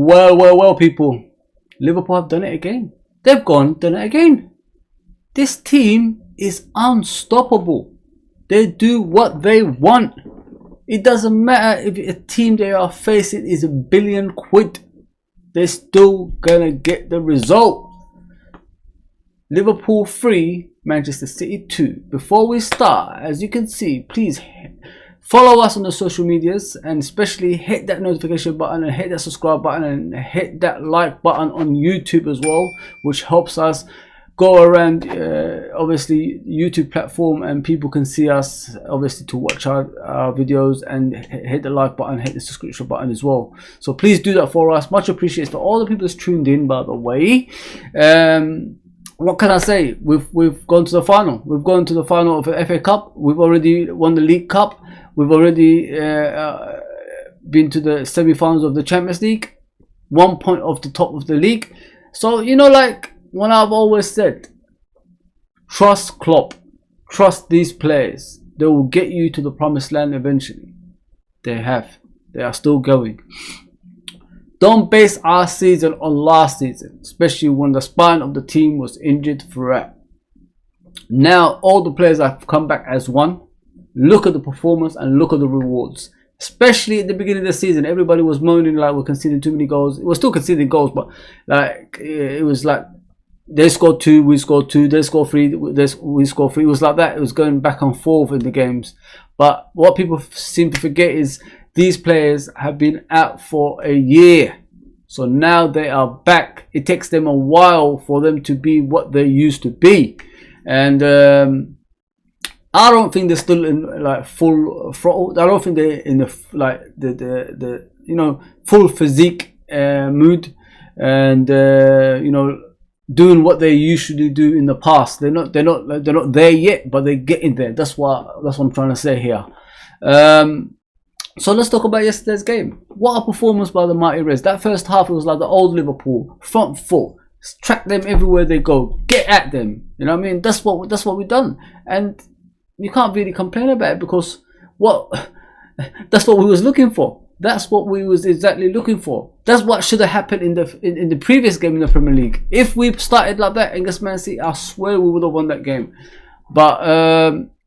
Well, people. Liverpool have done it again. They've done it again. This team is unstoppable. They do what they want. It doesn't matter if a team they are facing is £1 billion. They're still gonna get the result. Liverpool 3, Manchester City 2. Before we start, as you can see, please follow us on the social medias, and especially hit that notification button and hit that subscribe button and hit that like button on YouTube as well, which helps us go around obviously YouTube platform, and people can see us obviously to watch our videos, and hit the like button, hit the subscription button as well. So please do that for us, much appreciated. For all the people that's tuned in, by the way, what can I say? We've gone to the final. We've gone to the final of the FA Cup. We've already won the League Cup. We've already been to the semi-finals of the Champions League, 1 point off the top of the league. So, you know, like when I've always said, trust Klopp, trust these players. They will get you to the promised land eventually. They have. They are still going. Don't base our season on last season, especially when the spine of the team was injured throughout. Now all the players have come back as one. Look at the performance and look at the rewards. Especially at the beginning of the season, everybody was moaning like we're conceding too many goals. It was still conceding goals, but like it was like they scored 2, we scored 2, they scored 3, we scored 3. It was like that. It was going back and forth in the games. But what people seem to forget is these players have been out for a year. So now they are back. It takes them a while for them to be what they used to be. And I don't think they're still in like full throttle. I don't think they're in the like the you know, full physique mood, and you know, doing what they usually do in the past. They're not there yet, but they're getting there. That's what I'm trying to say here. So let's talk about yesterday's game. What a performance by the mighty Reds. That first half, it was like the old Liverpool, front foot, track them everywhere they go, get at them. You know what I mean? That's what we've done, and you can't really complain about it, because that's what we was looking for. That's what we was exactly looking for. That's what should have happened in the previous game in the Premier League. If we started like that against Man City, I swear we would have won that game. But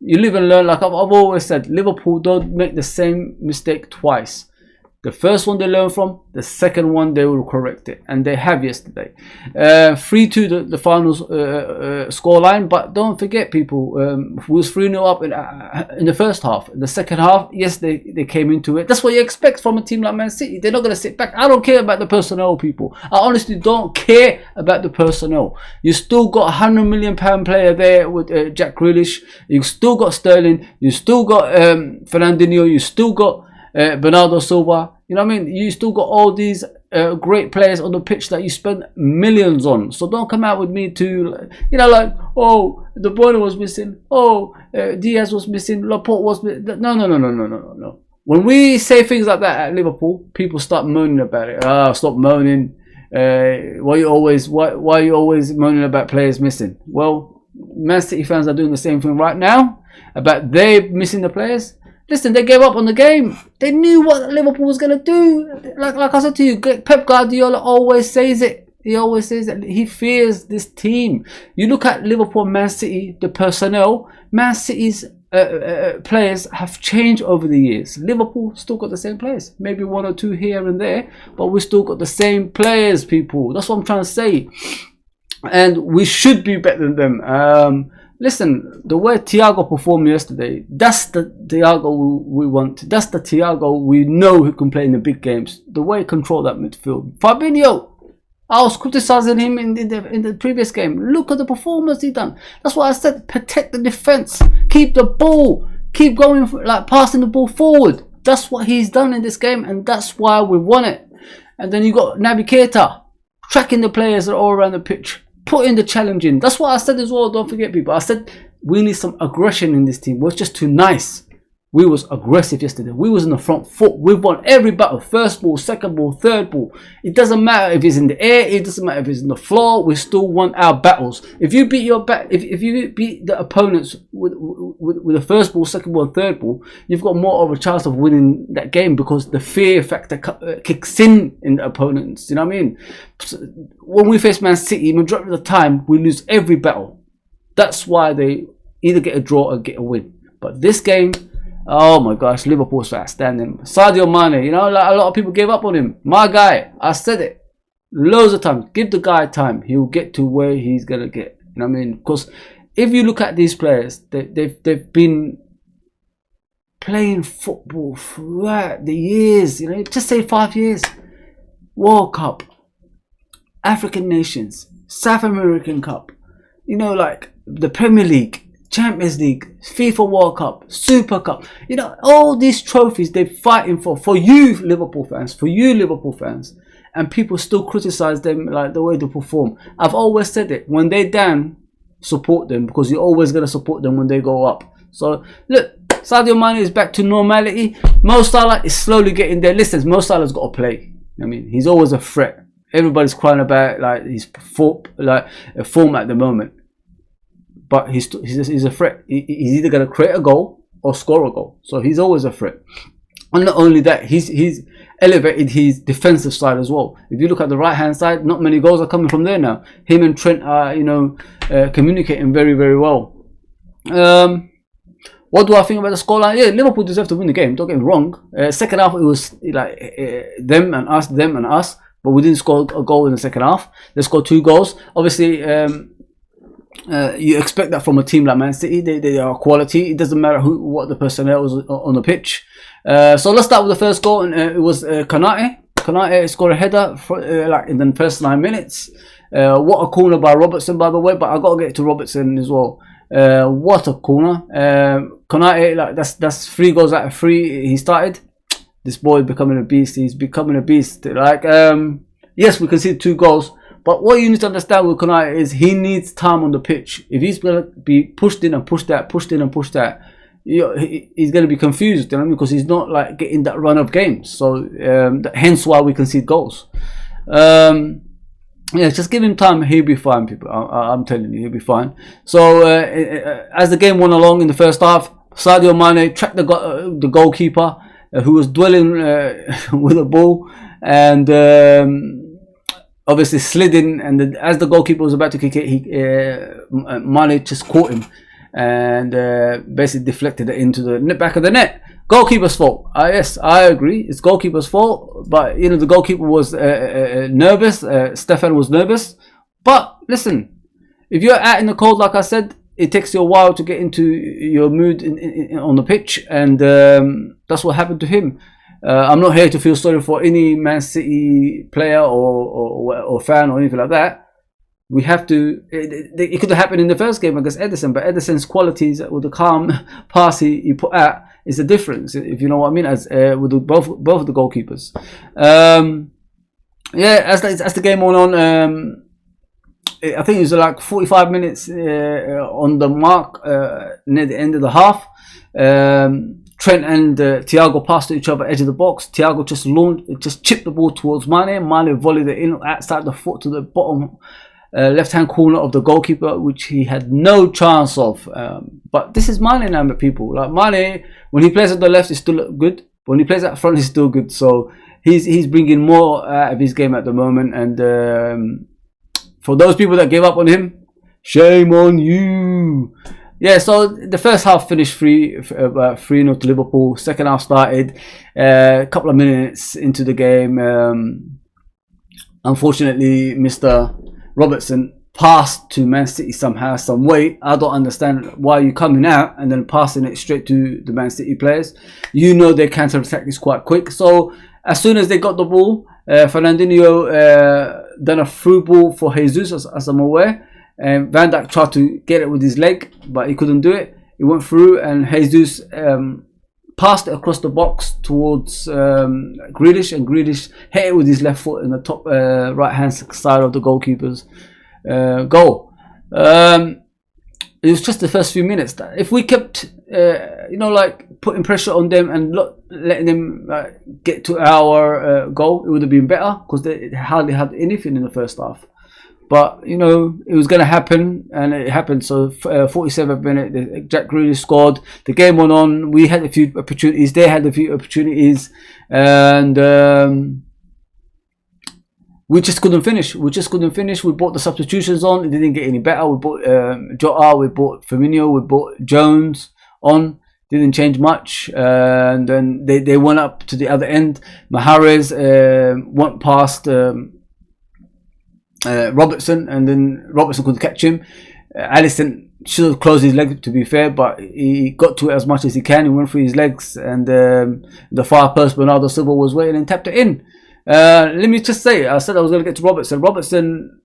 you live and learn. Like I've always said, Liverpool don't make the same mistake twice. The first one they learn from, the second one they will correct it, and they have yesterday. 3-2 the final scoreline, but don't forget, people, we was 3-0 up in the first half. In the second half, yes, they came into it. That's what you expect from a team like Man City. They're not going to sit back. I don't care about the personnel, people. I honestly don't care about the personnel. You still got a £100 million player there with Jack Grealish. You still got Sterling. You still got Fernandinho. You still got Bernardo Silva. You know what I mean? You still got all these great players on the pitch that you spend millions on. So don't come out with me to, you know, like, oh, De Bruyne was missing. Oh, Diaz was missing. Laporte was missing. No. When we say things like that at Liverpool, people start moaning about it. Stop moaning. Why are you always moaning about players missing? Well, Man City fans are doing the same thing right now about they missing the players. Listen, they gave up on the game. They knew what Liverpool was going to do. Like I said to you, Pep Guardiola always says it. He always says that he fears this team. You look at Liverpool, Man City, the personnel. Man City's players have changed over the years. Liverpool still got the same players. Maybe 1 or 2 here and there, but we still got the same players, people. That's what I'm trying to say. And we should be better than them. Listen, the way Thiago performed yesterday, that's the Thiago we want. That's the Thiago we know who can play in the big games. The way he controlled that midfield. Fabinho, I was criticizing him in the previous game. Look at the performance he done. That's why I said, protect the defense. Keep the ball. Keep going, like passing the ball forward. That's what he's done in this game, and that's why we won it. And then you got Naby Keita tracking the players that are all around the pitch. Put in the challenge in. That's what I said as well. Don't forget, people. I said we need some aggression in this team. We're just too nice. We was aggressive yesterday. We was in the front foot. We've won every battle. First ball, second ball, third ball. It doesn't matter if it's in the air. It doesn't matter if it's in the floor. We still won our battles. If you beat if you beat the opponents with the first ball, second ball, and third ball, you've got more of a chance of winning that game, because the fear factor kicks in the opponents. You know what I mean? So when we face Man City, majority of the time we lose every battle. That's why they either get a draw or get a win. But this game, oh my gosh, Liverpool's outstanding. Sadio Mane, you know, like a lot of people gave up on him. My guy, I said it loads of times. Give the guy time. He'll get to where he's going to get. You know what I mean? Because if you look at these players, they've been playing football throughout the years. You know, just say 5 years. World Cup, African Nations, South American Cup. You know, like the Premier League, Champions League, FIFA World Cup, Super Cup. You know, all these trophies they're fighting for you Liverpool fans, and people still criticize them, like the way they perform. I've always said it, when they're down, support them, because you're always going to support them when they go up. So look, Sadio Mane is back to normality. Mo Salah is slowly getting there. Listen, Mo Salah's got to play. I mean, he's always a threat. Everybody's crying about like his form at the moment. But he's a threat. He's either going to create a goal or score a goal. So he's always a threat. And not only that, he's elevated his defensive side as well. If you look at the right hand side, not many goals are coming from there now. Him and Trent are, you know, communicating very, very well. What do I think about the scoreline? Yeah, Liverpool deserved to win the game. Don't get me wrong. Second half, it was like them and us. But we didn't score a goal in the second half. They scored 2 goals. Obviously, you expect that from a team like Man City. They are quality. It doesn't matter what the personnel was on the pitch. So let's start with the first goal, and it was Konate. Konate scored a header like in the first 9 minutes. What a corner by Robertson, by the way. But I got to get to Robertson as well. What a corner! Konate, like that's 3 goals out of 3 he started. This boy is becoming a beast. He's becoming a beast. Like yes, we conceded 2 goals. But what you need to understand with Konate is he needs time on the pitch. If he's going to be pushed in and pushed out, you know, he's going to be confused, you know, because he's not like getting that run of games. So hence why we concede goals. Yeah, just give him time. He'll be fine, people. I'm telling you, he'll be fine. So as the game went along in the first half, Sadio Mane tracked the goalkeeper who was dwelling with the ball, and obviously slid in, and as the goalkeeper was about to kick it, Mane just caught him and basically deflected it into the back of the net. Goalkeeper's fault. Yes, I agree. It's goalkeeper's fault, but you know, the goalkeeper was nervous. Stefan was nervous. But listen, if you're out in the cold, like I said, it takes you a while to get into your mood on the pitch, and that's what happened to him. I'm not here to feel sorry for any Man City player or fan or anything like that. We have to. It could have happened in the first game against Ederson, but Ederson's qualities with the calm pass he put out is the difference, if you know what I mean. As with both of the goalkeepers. Yeah, as the game went on, I think it was like 45 minutes on the mark near the end of the half. Trent and Thiago passed to each other edge of the box. Thiago just chipped the ball towards Mane. Mane volleyed it in outside the foot to the bottom left-hand corner of the goalkeeper, which he had no chance of. But this is Mane now, people. Like Mane, when he plays at the left, he still good. But when he plays at front, he's still good. So he's bringing more out of his game at the moment. And for those people that gave up on him, shame on you. Yeah, so the first half finished 3-0 to Liverpool. Second half started a couple of minutes into the game. Unfortunately, Mr. Robertson passed to Man City somehow, some way. I don't understand why you're coming out and then passing it straight to the Man City players. You know their counter-attack is quite quick. So as soon as they got the ball, Fernandinho done a through ball for Jesus, as I'm aware. And Van Dijk tried to get it with his leg, but he couldn't do it. It went through, and Jesus passed it across the box towards Grealish, and Grealish hit it with his left foot in the top right hand side of the goalkeeper's goal. It was just the first few minutes. That if we kept, you know, like putting pressure on them and letting them get to our goal, it would have been better, because they hardly had anything in the first half. But you know, it was going to happen, and it happened. So 47th minute, Jack Grealish scored. The game went on. We had a few opportunities. They had a few opportunities, and we just couldn't finish. We brought the substitutions on. It didn't get any better. We brought Jota, we brought Firmino, we brought Jones on. Didn't change much. And then they went up to the other end. Mahrez went past Robertson, and then Robertson couldn't catch him. Alisson should have closed his leg, to be fair, but he got to it as much as he can. He went through his legs, and the far post, Bernardo Silva was waiting and tapped it in. Let me just say, I said I was going to get to Robertson. Robertson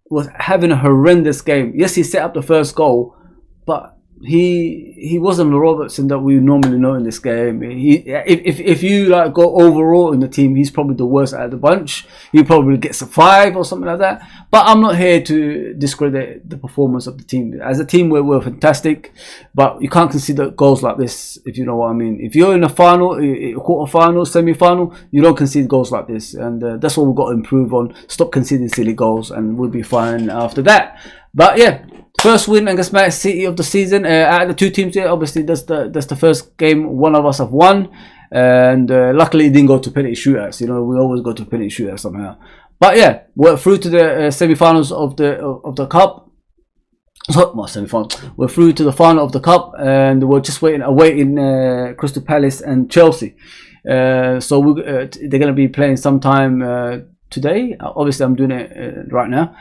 was having a horrendous game. Yes, he set up the first goal, but he wasn't the Robertson that we normally know in this game. If you like go overall in the team, he's probably the worst out of the bunch. He probably gets a 5 or something like that. But I'm not here to discredit the performance of the team. As a team, we're fantastic, but you can't concede goals like this, if you know what I mean. If you're in a final, a quarter-final, semi-final, you don't concede goals like this, and that's what we've got to improve on. Stop conceding silly goals, and we'll be fine after that. But yeah, first win against Man City of the season. Out of the two teams here, obviously that's the first game one of us have won, and luckily it didn't go to penalty shootouts. You know, we always go to penalty shootouts somehow. But yeah, we're through to the semi-finals of the cup. We're through to the final of the cup, and we're just awaiting Crystal Palace and Chelsea. So they're going to be playing sometime today. Obviously, I'm doing it right now.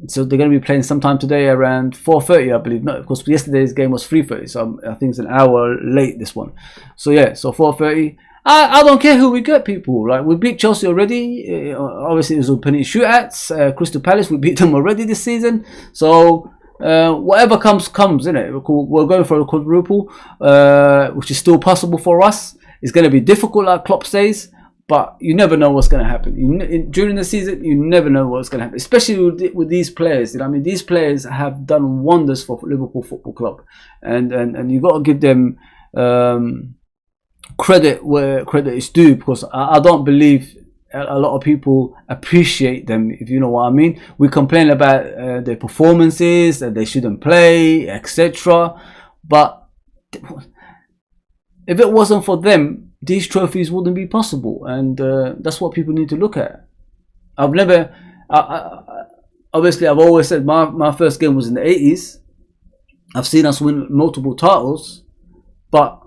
So they're going to be playing sometime today around 4:30, I believe. No, of course, yesterday's game was 3:30, so I think it's an hour late, this one. So yeah, so 4:30. I don't care who we get, people. Like, we beat Chelsea already. Obviously, it was on penalty shootouts. Crystal Palace, we beat them already this season. So whatever comes, innit? We're going for a quadruple, which is still possible for us. It's going to be difficult, like Klopp says, but you never know what's going to happen. During the season, you never know what's going to happen, especially with these players. You know, I mean, these players have done wonders for Liverpool Football Club, and you got to give them credit where credit is due, because I don't believe a lot of people appreciate them, if you know what I mean. We complain about their performances, that they shouldn't play, etc. But if it wasn't for them, these trophies wouldn't be possible, and that's what people need to look at. Obviously, I've always said my first game was in the 80s. I've seen us win multiple titles, but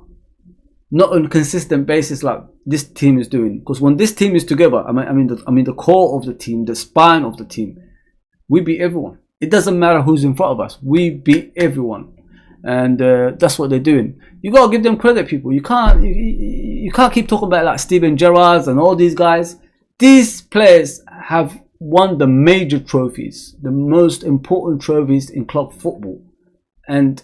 not on a consistent basis like this team is doing. Because when this team is together, I mean the core of the team, the spine of the team, we beat everyone. It doesn't matter who's in front of us. We beat everyone, and that's what they're doing. You gotta give them credit, people. You can't keep talking about like Steven Gerrard and all these guys. These players have won the major trophies, the most important trophies in club football, and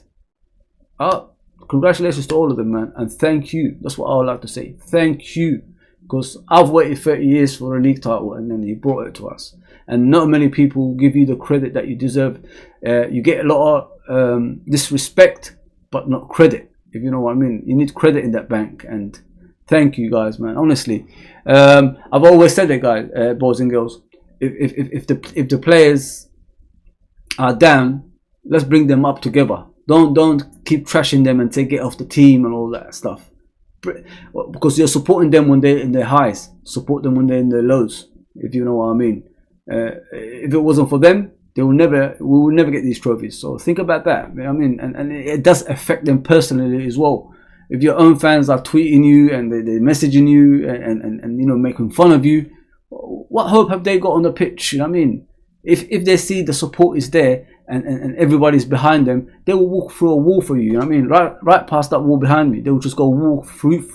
congratulations to all of them, man, and thank you. That's what I would like to say. Thank you, because I've waited 30 years for a league title, and then you brought it to us. And not many people give you the credit that you deserve. You get a lot of disrespect, but not credit, if you know what I mean. You need credit in that bank, and thank you guys, man. Honestly, I've always said that, guys, boys and girls. If the players are down, let's bring them up together. Don't keep trashing them and take it off the team and all that stuff, because you're supporting them when they're in their highs. Support them when they're in their lows, if you know what I mean. If it wasn't for them, we will never get these trophies. So think about that. I mean, and it does affect them personally as well. If your own fans are tweeting you and they're messaging you and you know, making fun of you, what hope have they got on the pitch? You know what I mean? If they see the support is there and everybody's behind them, they will walk through a wall for you. You know what I mean? Right past that wall behind me, they will just go walk through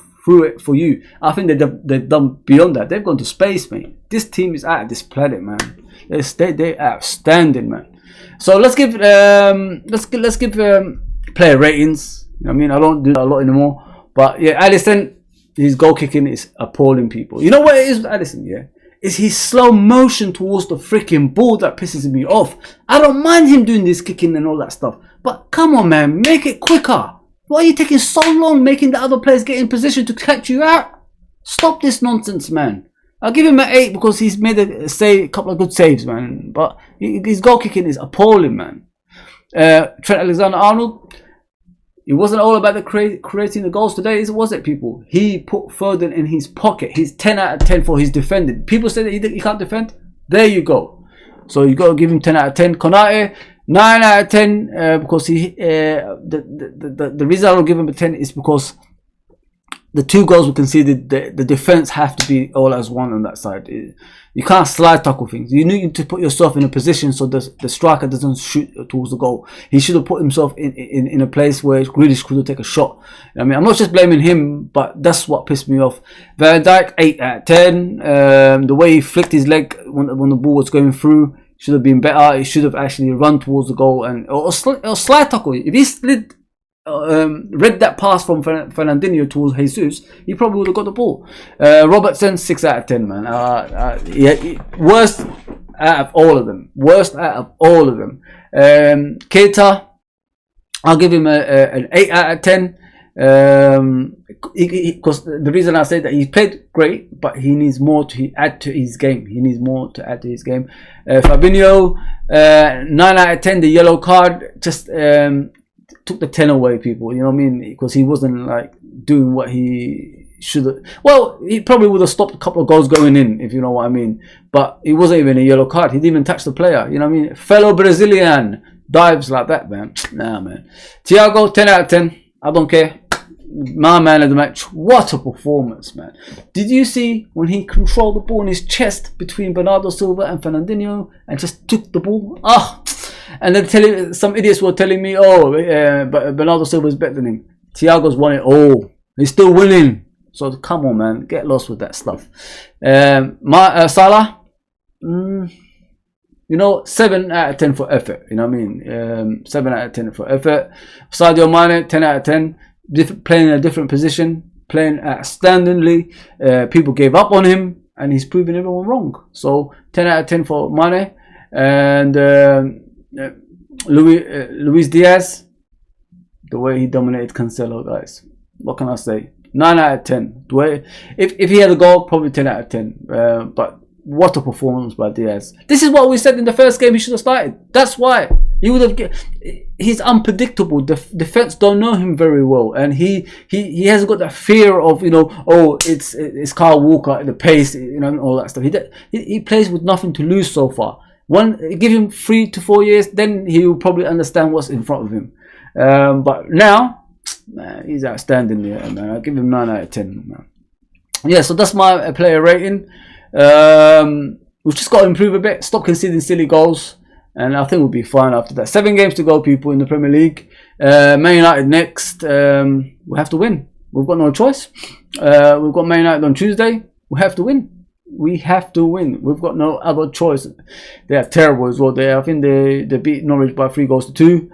it for you. I think they've done beyond that. They've gone to space, mate. This team is out of this planet, man. They're outstanding, man. So let's give player ratings. You know what I mean? I don't do that a lot anymore, but yeah, Alisson, his goal kicking is appalling, people. You know what it is with Alisson? Yeah. It's his slow motion towards the freaking ball that pisses me off. I don't mind him doing this kicking and all that stuff, But come on, man, make it quicker. Why are you taking so long making the other players get in position to catch you out? Stop this nonsense, man. I'll give him an 8 because he's made a couple of good saves, man. But his goal kicking is appalling, man. Trent Alexander-Arnold, it wasn't all about the creating the goals today, was it, people? He put Foden in his pocket. He's 10 out of 10 for his defending. People say that he can't defend. There you go. So you got to give him 10 out of 10. Konate, 9 out of 10 because the reason I don't give him a 10 is because the 2 goals were conceded. The defense have to be all as one on that side. You can't slide tackle things. You need to put yourself in a position so the striker doesn't shoot towards the goal. He should have put himself in a place where Grealish could have taken a shot. I mean, I'm not just blaming him, but that's what pissed me off. Van Dijk, 8 out of 10. The way he flicked his leg when the ball was going through should have been better. He should have actually run towards the goal or slide tackle. If he slid, read that pass from Fernandinho towards Jesus, he probably would have got the ball. Robertson, 6 out of 10, man. Worst out of all of them. Keita, I'll give him an 8 out of 10. Because the reason I say that he played great, but he needs more to add to his game. Fabinho, 9 out of 10. The yellow card just took the 10 away, people. You know what I mean? Because he wasn't like doing what he should have. Well, he probably would have stopped a couple of goals going in, if you know what I mean. But it wasn't even a yellow card. He didn't even touch the player. You know what I mean? Fellow Brazilian dives like that, man. Nah, man. Thiago, 10 out of 10. I don't care. My man of the match. What a performance, man. Did you see when he controlled the ball in his chest between Bernardo Silva and Fernandinho and just took the ball? And then some idiots were telling me, but Bernardo Silva is better than him. Thiago's won it all. He's still winning. So come on, man. Get lost with that stuff. Salah, 7 out of 10 for effort. You know what I mean? 7 out of 10 for effort. Sadio Mane, 10 out of 10. Playing in a different position, playing outstandingly. People gave up on him, and he's proving everyone wrong. So 10 out of 10 for Mane. And Luis Diaz, the way he dominated Cancelo, guys. What can I say? 9 out of 10. If he had a goal, probably 10 out of 10. But what a performance by Diaz. This is what we said in the first game he should have started. That's why. He would have. He's unpredictable. The defense don't know him very well, and he hasn't got that fear of it's Kyle Walker, the pace, all that stuff. He plays with nothing to lose so far. Give him 3 to 4 years, then he will probably understand what's in front of him. But now, man, he's outstanding. Yeah, man. I'll give him 9 out of 10. Man. Yeah, so that's my player rating. We've just got to improve a bit. Stop conceding silly goals. And I think we'll be fine after that. 7 games to go, people, in the Premier League. Man United next. We have to win. We've got no choice. We've got Man United on Tuesday. We have to win. We've got no other choice. They are terrible as well. I think they beat Norwich by 3 goals to 2.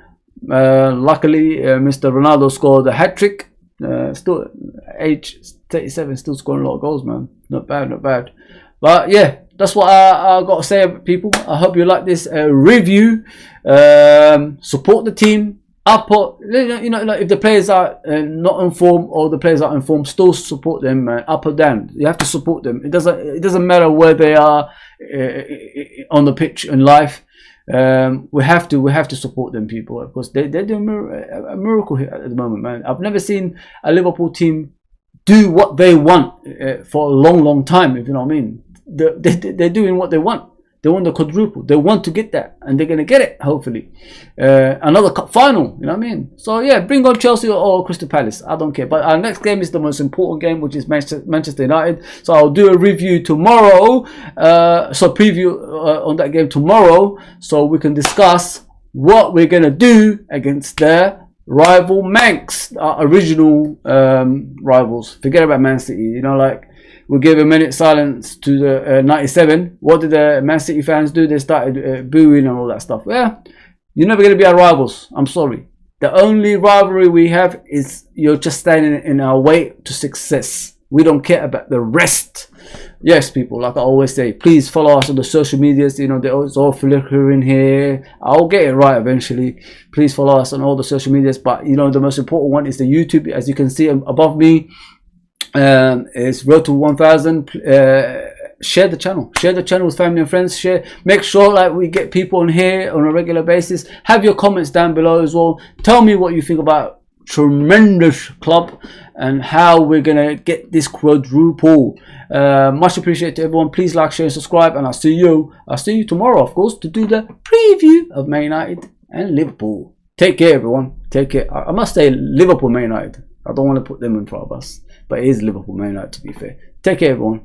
Luckily, Mr. Ronaldo scored a hat-trick. Still, age 37, still scoring a lot of goals, man. Not bad. But yeah, that's what I got to say, people. I hope you like this review. Support the team. If the players are not informed or the players are informed, still support them, man. Up or down, you have to support them. It doesn't matter where they are on the pitch in life. We have to support them, people, because they're doing a miracle here at the moment, man. I've never seen a Liverpool team do what they want for a long time, if you know what I mean. They're doing what they want. They want the quadruple. They want to get that, and they're going to get it, hopefully. Another cup final, you know what I mean? So, yeah, bring on Chelsea or Crystal Palace. I don't care. But our next game is the most important game, which is Manchester United. So, I'll do a review tomorrow. Preview on that game tomorrow. So, we can discuss what we're going to do against their rival Manx, our original rivals. Forget about Man City, we gave a minute silence to the 97. What did the Man City fans do? They started booing and all that stuff. Yeah, you're never going to be our rivals. I'm sorry. The only rivalry we have is you're just standing in our way to success. We don't care about the rest. yes, people, like I always say, please follow us on the social medias. You know, it's all flickering here. I'll get it right eventually. Please follow us on all the social medias, but you know, the most important one is the YouTube. As you can see above me, it's Road to 1000. Share the channel with family and friends. Make sure like we get people on here on a regular basis. Have your comments down below as well. Tell me what you think about tremendous club and how we're gonna get this quadruple. Much appreciated to everyone. Please like, share and subscribe, and I'll see you tomorrow, of course, to do the preview of Man United and Liverpool. Take care, everyone. Take care. I must say Liverpool Man United. I don't want to put them in front of us, but it is Liverpool Man United, to be fair. Take care, everyone.